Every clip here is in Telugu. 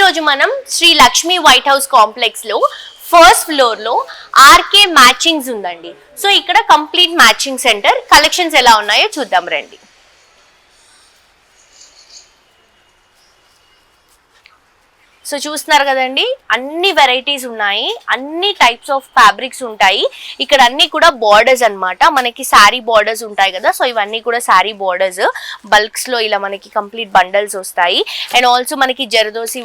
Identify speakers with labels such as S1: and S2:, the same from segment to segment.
S1: రోజు మనం Shri Lakshmi White House Complex లో ఫస్ట్ ఫ్లోర్ లో ఆర్కే మ్యాచింగ్స్ ఉందండి. సో ఇక్కడ కంప్లీట్ మ్యాచింగ్ సెంటర్. కలెక్షన్స్ ఎలా ఉన్నాయో చూద్దాం రండి. సో చూస్తున్నారు కదండి, అన్ని వెరైటీస్ ఉన్నాయి, అన్ని టైప్స్ ఆఫ్ ఫ్యాబ్రిక్స్ ఉంటాయి. ఇక్కడ అన్ని కూడా బార్డర్స్ అన్నమాట. మనకి శారీ బార్డర్స్ ఉంటాయి కదా, సో ఇవన్నీ కూడా శారీ బార్డర్స్ బల్క్స్ లో ఇలా మనకి కంప్లీట్ బండల్స్ వస్తాయి. అండ్ ఆల్సో మనకి జరదోసి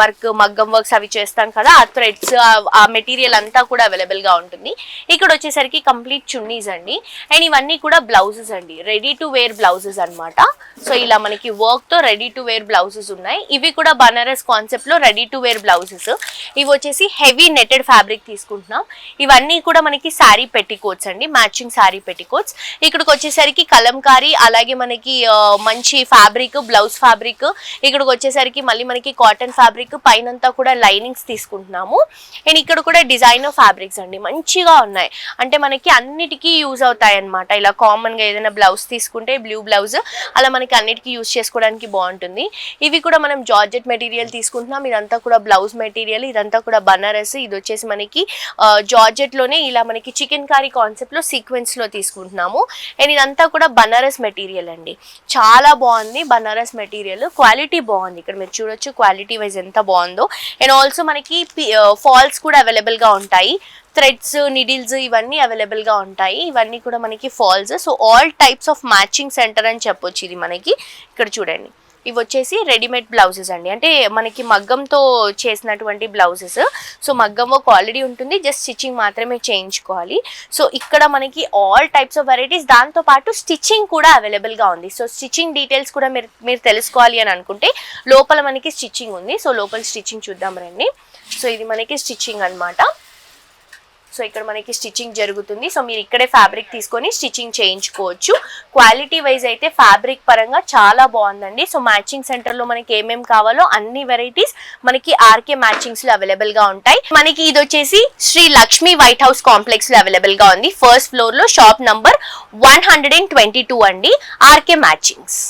S1: వర్క్ మగ్గం వర్క్స్ అవి చేస్తాం కదా, ఆ థ్రెడ్స్ ఆ మెటీరియల్ అంతా కూడా అవైలబుల్ గా ఉంటుంది. ఇక్కడ వచ్చేసరికి కంప్లీట్ చున్నీస్ అండి. అండ్ ఇవన్నీ కూడా బ్లౌజెస్ అండి, రెడీ టు వేర్ బ్లౌజెస్ అనమాట. సో ఇలా మనకి వర్క్ తో రెడీ టు వేర్ బ్లౌజెస్ ఉన్నాయి. ఇవి కూడా బనారస్ కాన్సెప్ట్ లో రెడీ టు వేర్ బ్లౌజెస్. ఇవి వచ్చేసి హెవీ నెటెడ్ ఫ్యాబ్రిక్ తీసుకుంటున్నాం. ఇవన్నీ కూడా మనకి శారీ పెట్టికోట్స్ అండి, మ్యాచింగ్ శారీ పెట్టికోట్స్. ఇక్కడికి వచ్చేసరికి కలంకారీ, అలాగే మనకి మంచి ఫ్యాబ్రిక్, బ్లౌజ్ ఫ్యాబ్రిక్. ఇక్కడికి వచ్చేసరికి మళ్ళీ మనకి కాటన్ ఫ్యాబ్రిక్, పైనంతా కూడా లైనింగ్స్ తీసుకుంటున్నాము. అండ్ ఇక్కడ కూడా డిజైనర్ ఫ్యాబ్రిక్స్ అండి, మంచిగా ఉన్నాయి. అంటే మనకి అన్నిటికీ యూజ్ అవుతాయి అనమాట. ఇలా కామన్ గా ఏదైనా బ్లౌజ్ తీసుకుంటే బ్లూ బ్లౌజ్ అలా మనకి అన్నిటికీ యూజ్ చేసుకోవడానికి బాగుంటుంది. ఇవి కూడా మనం జార్జెట్ మెటీరియల్ తీసుకుంటున్నాం. ఇదంతా కూడా బ్లౌజ్ మెటీరియల్, ఇదంతా కూడా బనారస్. ఇది వచ్చేసి మనకి జార్జెట్ లోనే ఇలా మనకి చికెన్ కారీ కాన్సెప్ట్ లో సీక్వెన్స్ లో తీసుకుంటున్నాము. అండ్ ఇదంతా కూడా బనారస్ మెటీరియల్ అండి, చాలా బాగుంది. బనారస్ మెటీరియల్ క్వాలిటీ బాగుంది. ఇక్కడ మీరు చూడొచ్చు క్వాలిటీ వైజ్ ఎంత బాగుందో. అండ్ ఆల్సో మనకి ఫాల్స్ కూడా అవైలబుల్ గా ఉంటాయి. థ్రెడ్స్, నిడిల్స్ ఇవన్నీ అవైలబుల్ గా ఉంటాయి. ఇవన్నీ కూడా మనకి falls. So all types of matching centre అని చెప్పొచ్చు ఇది మనకి. ఇక్కడ చూడండి, ఇవి వచ్చేసి రెడీమేడ్ బ్లౌజెస్ అండి, అంటే మనకి మగ్గంతో చేసినటువంటి బ్లౌజెస్. సో మగ్గం వర్క్ ఆల్రెడీ ఉంటుంది, జస్ట్ స్టిచ్చింగ్ మాత్రమే చేయించుకోవాలి. సో ఇక్కడ మనకి ఆల్ టైప్స్ ఆఫ్ వెరైటీస్, దాంతో పాటు స్టిచ్చింగ్ కూడా అవైలబుల్ గా ఉంది. సో స్టిచ్చింగ్ డీటెయిల్స్ కూడా మీరు తెలుసుకోవాలి అని అనుకుంటే లోపల మనకి స్టిచ్చింగ్ ఉంది. సో లోపల స్టిచ్చింగ్ చూద్దాం రండి. సో ఇది మనకి స్టిచ్చింగ్ అనమాట. సో ఇక్కడ మనకి స్టిచ్చింగ్ జరుగుతుంది. సో మీరు ఇక్కడే ఫ్యాబ్రిక్ తీసుకొని స్టిచ్చింగ్ చేయించుకోవచ్చు. క్వాలిటీ వైజ్ అయితే ఫ్యాబ్రిక్ పరంగా చాలా బాగుందండి. సో మ్యాచింగ్ సెంటర్ లో మనకి ఏమేమి కావాలో అన్ని వెరైటీస్ మనకి ఆర్కే మ్యాచింగ్స్ లో అవైలబుల్ గా ఉంటాయి. మనకి ఇది వచ్చేసి Shri Lakshmi White House Complex లో అవైలబుల్ గా ఉంది. ఫస్ట్ ఫ్లోర్ లో షాప్ నంబర్ 122 అండి, ఆర్కే మ్యాచింగ్స్.